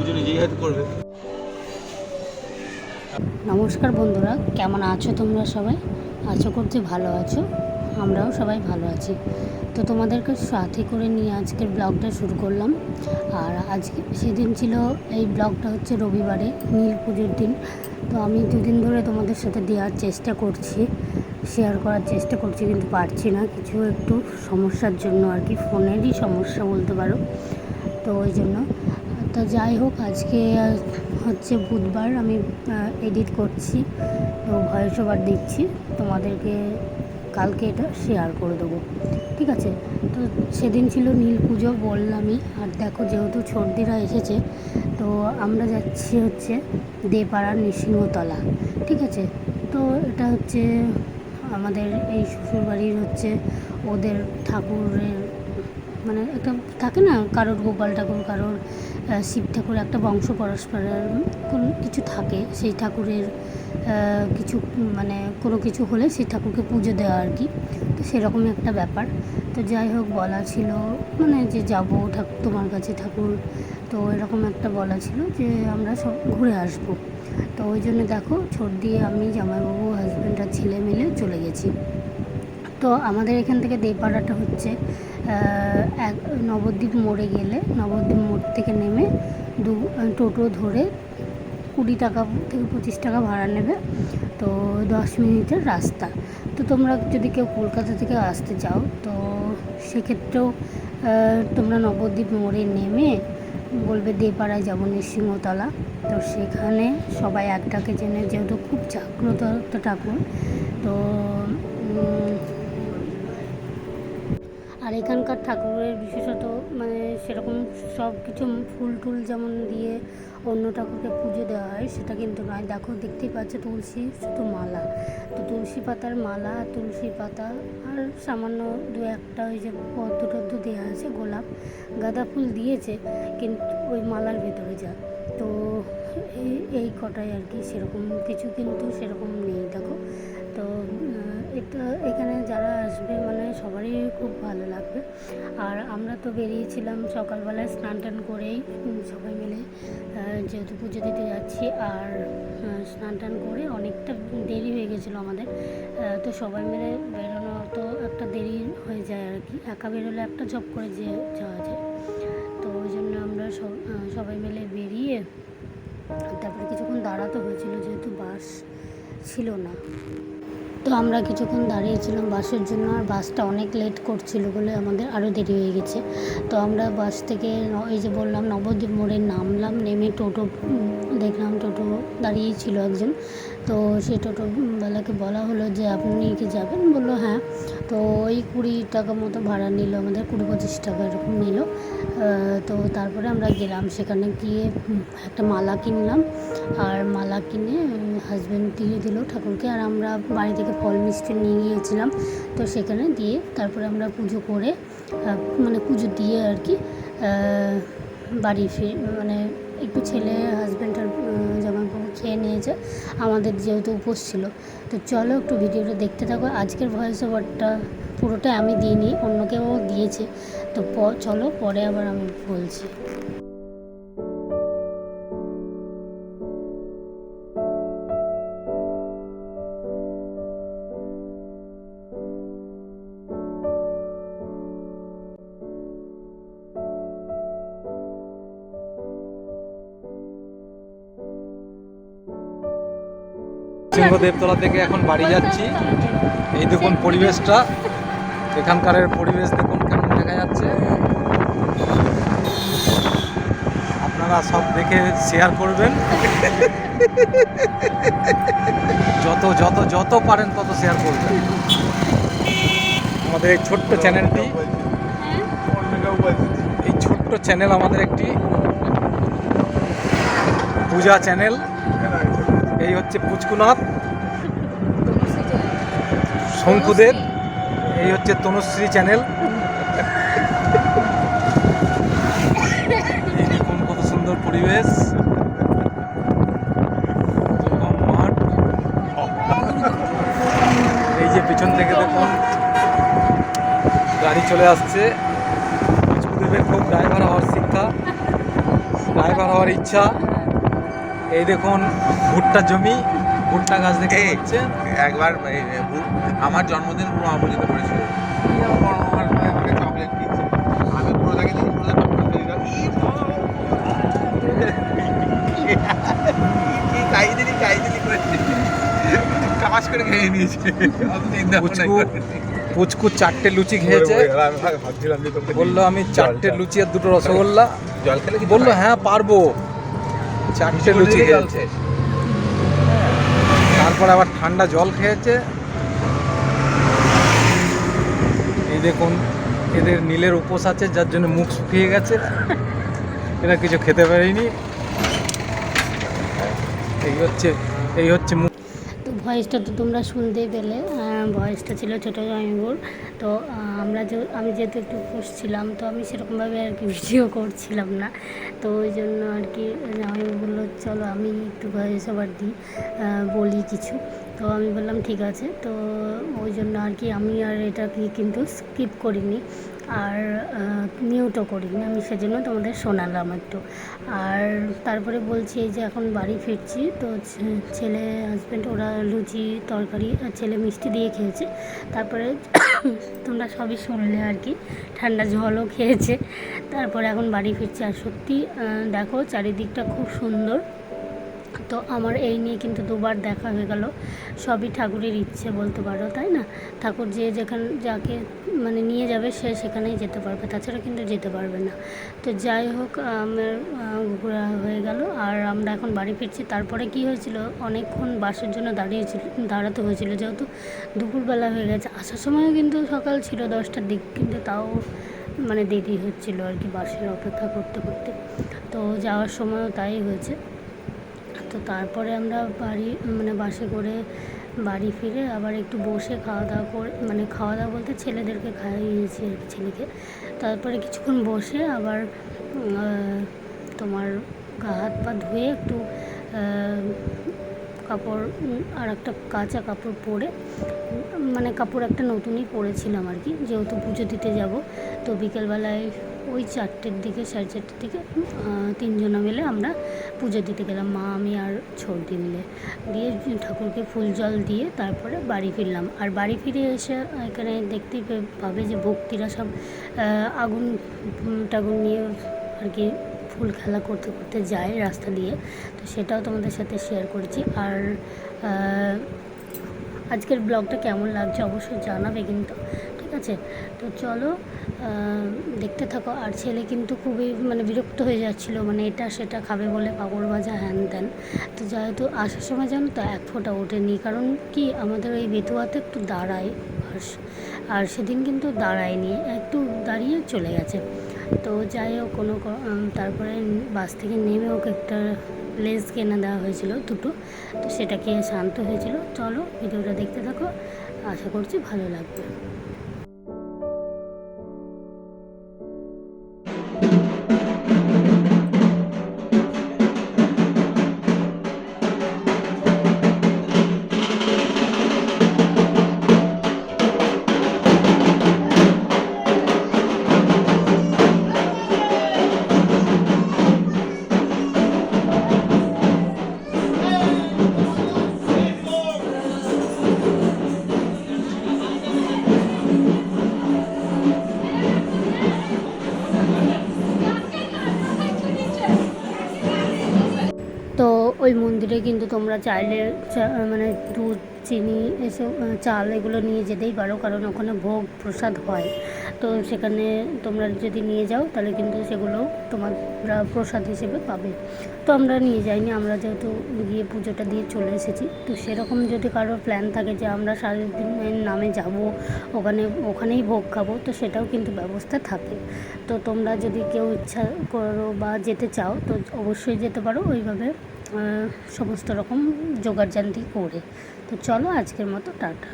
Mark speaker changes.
Speaker 1: পুজো নিজেই হয়তো করবে।
Speaker 2: নমস্কার বন্ধুরা, কেমন আছো তোমরা সবাই? আশা করছি ভালো আছো, আমরাও সবাই ভালো আছি। তো তোমাদেরকে সাথে করে নিয়ে আজকের ব্লগটা শুরু করলাম। আর আজকে সেদিন ছিল, এই ব্লগটা হচ্ছে রবিবারে, নীল পুজোর দিন। তো আমি দুদিন ধরে তোমাদের সাথে দেওয়ার চেষ্টা করছি, শেয়ার করার চেষ্টা করছি, কিন্তু পারছি না, কিছু একটু সমস্যার জন্য আর কি, ফোনেরই সমস্যা বলতে পারো। তো ওই জন্য, তো যাই হোক, আজকে হচ্ছে বুধবার, আমি এডিট করছি, তো ভয়েস ওভার দিচ্ছি তোমাদেরকে, কালকে এটা শেয়ার করে দেবো, ঠিক আছে? তো সেদিন ছিল নীল পুজো বললামই। আর দেখো, যেহেতু সর্দিরা এসেছে, তো আমরা যাচ্ছি হচ্ছে দেপাড়ার নৃসিংহতলা, ঠিক আছে? তো এটা হচ্ছে আমাদের এই শ্বশুরবাড়ির হচ্ছে ওদের ঠাকুরের, মানে একটা থাকে না, কারোর গোপাল ঠাকুর, কারোর শিব ঠাকুর, একটা বংশ পরস্পরের কোনো কিছু থাকে, সেই ঠাকুরের কিছু মানে কোনো কিছু হলে সেই ঠাকুরকে পুজো দেওয়া আর কি। তো সেরকমই একটা ব্যাপার। তো যাই হোক, বলা ছিল মানে যে যাবো ঠাকুর তোমার কাছে ঠাকুর, তো এরকম একটা বলা ছিল যে আমরা সব ঘুরে আসবো। তো ওই জন্য দেখো, ছোট দিয়ে আমি, জামাইবাবু, হাজব্যান্ড আর ছেলে মিলে চলে গেছি। তো আমাদের এখান থেকে দেপাড়াটা হচ্ছে এক নবদ্বীপ মোড়ে গেলে, নবদ্বীপ মোড় থেকে নেমে টোটো ধরে 20 টাকা থেকে 25 টাকা ভাড়া নেবে। তো 10 মিনিটের রাস্তা। তো তোমরা যদি কেউ কলকাতা থেকে আসতে চাও, তো সেক্ষেত্রেও তোমরা নবদ্বীপ মোড়ে নেমে বলবে দেপাড়ায় যাবো নৃসিংহতলা। তো সেখানে সবাই এক ডাকে জেনে, যেহেতু খুব জাগ্রত একটা ঠাকুর, তো আর এখানকার ঠাকুরের বিশেষত মানে সেরকম সব কিছু ফুল টুল যেমন দিয়ে অন্য ঠাকুরকে পুজো দেওয়া হয়, সেটা কিন্তু নয়। দেখো, দেখতেই পাচ্ছ তুলসী, শুধু মালা, তো তুলসী পাতার মালা, তুলসী পাতা, আর সামান্য দু একটা ওই যে পদ্ম টদ্ম দেওয়া আছে, গোলাপ গাঁদা ফুল দিয়েছে, কিন্তু ওই মালার ভেতরে যা, তো এই কটাই আর কি, সেরকম কিছু কিন্তু সেরকম নেই। দেখো, তো এটা এখানে যারা আসবে মানে সবারই খুব ভালো লাগবে। আর আমরা তো বেরিয়েছিলাম সকালবেলায় স্নান টান করেই সবাই মিলে, যেহেতু পুজো দিতে যাচ্ছি, আর স্নান টান করে অনেকটা দেরি হয়ে গেছিলো আমাদের। তো সবাই মিলে বেরোনো তো একটা দেরি হয়ে যায় আর কি, একা বেরোলে একটা জব করে যে যাওয়া যায়। তো ওই জন্য আমরা সবাই মিলে বেরিয়ে তারপরে কিছুক্ষণ দাঁড়াতে হয়েছিল, যেহেতু বাস ছিল না। তো আমরা কিছুক্ষণ দাঁড়িয়েছিলাম বাসের জন্য, আর বাসটা অনেক লেট করছিল বলে আমাদের আরও দেরি হয়ে গেছে। তো আমরা বাস থেকে এই যে বললাম নবদ্বীপ মোড়ে নামলাম, নেমে টোটো দেখলাম, টোটো দাঁড়িয়েই ছিল একজন। তো সেই টোটোওয়ালাকে বলা হলো যে আপনি কি যাবেন? বললো হ্যাঁ। তো ওই 20 টাকা মতো ভাড়া নিল আমাদের, 20-25 টাকা এরকম নিল। তো তারপরে আমরা গেলাম, সেখানে গিয়ে একটা মালা কিনলাম, আর মালা কিনে হাজব্যান্ড দিয়ে দিল ঠাকুরকে, আর আমরা বাড়ি থেকে ফল মিষ্টি নিয়ে গিয়েছিলাম। তো সেখানে দিয়ে তারপরে আমরা পুজো করে, মানে পুজো দিয়ে আর কি বাড়ি মানে একটু ছেলে, হাজব্যান্ড আর জামাইবাবু খেয়ে নিয়েছে, আমাদের যেহেতু উপোস ছিল। তো চলো একটু ভিডিওটা দেখতে থাকো। আজকের ভয়েস ওভারটা পুরোটাই আমি দিইনি, অন্য কেউ দিয়েছে। তো চলো, পরে আবার আমি বলছি।
Speaker 1: সিংহদেবতলা থেকে এখন বাড়ি যাচ্ছি। এই দেখুন পরিবেশটা, এখানকার পরিবেশ দেখুন কেমন দেখা যাচ্ছে। আপনারা সব দেখে শেয়ার করবেন, যত যত যত পারেন তত শেয়ার করবেন। আমাদের এই ছোট্ট চ্যানেলটি, এই ছোট্ট চ্যানেল আমাদের একটি পূজা চ্যানেল। এই হচ্ছে পুচকুনাথ, শঙ্কুদেব, এই হচ্ছে তনুশ্রী চ্যানেল। এই দেখুন কত সুন্দর পরিবেশ, মাঠ। এই যে পিছন থেকে দেখুন গাড়ি চলে আসছে। পুচকুদেবের খুব ড্রাইভার হওয়ার শিক্ষা, ড্রাইভার হওয়ার ইচ্ছা। এই দেখুন ভুট্টা জমি, ভুট্টা গাছ দেখে হচ্ছে।
Speaker 3: একবার আমার জন্মদিন পুরো অপরিচিত করেছিল, আমার চকলেট দিচ্ছে, আমি পুরোটাকে দেখি পুরোটা কাজ করে খেয়ে নিয়েছে।
Speaker 1: পুচকু 4টে লুচি খেয়েছে, বললো আমি 4টে লুচি আর 2টো রসগোল্লা।
Speaker 3: জল খেলে কি
Speaker 1: বললো হ্যাঁ পারবো। 4টে লুচি খেয়েছে, তারপর আবার ঠান্ডা জল খেয়েছে। এই দেখুন এদের নীলের উপোস আছে, যার জন্য মুখ শুকিয়ে গেছে, এরা কিছু খেতে পারেনি। এই হচ্ছে মুখ।
Speaker 2: তো ভয়েসটা তো তোমরা শুনতেই পেলে, ভয়েসটা ছিল ছোটো জামাইবাবুর। তো আমি যেহেতু একটু ছিলাম, তো আমি সেরকমভাবে আর কি ভিডিও করছিলাম না। তো ওই জন্য আর কি জামাইবাবু বললো চলো আমি একটু ভয়েস ওভার দিই, বলি কিছু। তো আমি বললাম ঠিক আছে। তো ওই জন্য আর কি আমি আর এটাকে কিন্তু স্কিপ করিনি আর মিউটও করিনি, আমি সেজন্য তোমাদের শোনালাম একটু। আর তারপরে বলছি এই যে এখন বাড়ি ফিরছি। তো ছেলে হাজব্যান্ড ওরা লুচি তরকারি, আর ছেলে মিষ্টি দিয়ে খেয়েছে। তারপরে তোমরা সবই শুনলে আর কি, ঠান্ডা জলও খেয়েছে। তারপরে এখন বাড়ি ফিরছি। আর সত্যি দেখো চারিদিকটা খুব সুন্দর। তো আমার এই নিয়ে কিন্তু 2বার দেখা হয়ে গেল। সবই ঠাকুরের ইচ্ছে বলতে পারো, তাই না? ঠাকুর যাকে মানে নিয়ে যাবে সে সেখানেই যেতে পারবে, তাছাড়া কিন্তু যেতে পারবে না। তো যাই হোক আমার ঘোরা হয়ে গেল আর আমরা এখন বাড়ি ফিরছি। তারপরে কি হয়েছিল, অনেকক্ষণ বাসের জন্য দাঁড়াতে হয়েছিল, যেহেতু দুপুরবেলা হয়ে গেছে। আসার সময়ও কিন্তু সকাল ছিল 10টার দিক, কিন্তু তাও মানে দেরি হচ্ছিল আর কি বাসের অপেক্ষা করতে করতে। তো যাওয়ার সময়ও তাই হয়েছে। তো তারপরে আমরা বাসে করে বাড়ি ফিরে আবার একটু বসে খাওয়া দাওয়া বলতে ছেলেদেরকে খাইয়েছি আর কি, ছেলেকে। তারপরে কিছুক্ষণ বসে আবার তোমার গা হাত পা ধুয়ে একটু কাপড় আর একটা কাঁচা কাপড় পরে, কাপড় একটা নতুনই পরেছিলাম আর কি, যেহেতু পুজো দিতে যাব। তো বিকেলবেলায় ওই 4টের দিকে 4:30 দিকে 3জনা মিলে আমরা পুজো দিতে গেলাম, মা আমি আর ছোটদি মিলে। দিয়ে ঠাকুরকে ফুল জল দিয়ে তারপরে বাড়ি ফিরলাম। আর বাড়ি ফিরে এসে এখানে দেখতেই পাবে যে ভক্তিরা সব আগুন টাগুন নিয়ে আর কি ফুল খেলা করতে করতে যায় রাস্তা দিয়ে। তো সেটাও তোমাদের সাথে শেয়ার করেছি। আর আজকের ব্লগটা কেমন লাগছে অবশ্যই জানাবে কিন্তু, ঠিক আছে? তো চলো দেখতে থাকো। আর ছেলে কিন্তু খুবই বিরক্ত হয়ে যাচ্ছিলো, এটা সেটা খাবে বলে পাঁপড় ভাজা হ্যান ত্যান। তো যেহেতু আসার সময় জানো তো 1 ফোঁটা ওঠেনি, কারণ কি আমাদের ওই বেতুয়াতে একটু দাঁড়ায় বাস, আর সেদিন কিন্তু দাঁড়ায়নি, একটু দাঁড়িয়ে চলে গেছে। তো যাই হোক তারপরে বাস থেকে নেমে ওকে একটা লেস কিনে দেওয়া হয়েছিল 2টো, তো সেটা খেয়ে শান্ত হয়েছিল। চলো ভিডিওটা দেখতে থাকো, আশা করছি ভালো লাগবে। তো ওই মন্দিরে কিন্তু তোমরা চাইলে দুধ, চিনি এসব চাল এগুলো নিয়ে যেতেই পারো, কারণ ওখানে ভোগ প্রসাদ হয়। তো সেখানে তোমরা যদি নিয়ে যাও তাহলে কিন্তু সেগুলো তোমরা প্রসাদ হিসেবে পাবে। তো আমরা নিয়ে যাইনি, আমরা যেহেতু গিয়ে পুজোটা দিয়ে চলে এসেছি। তো সেরকম যদি কারোর প্ল্যান থাকে যে আমরা সারাদিনের নামে যাব, ওখানেই ভোগ খাবো, তো সেটাও কিন্তু ব্যবস্থা থাকে। তো তোমরা যদি কেউ ইচ্ছা করো বা যেতে চাও তো অবশ্যই যেতে পারো, ওইভাবে সমস্ত রকম জোগাড়জান্তি করে। তো চলো আজকের মতো টাটা।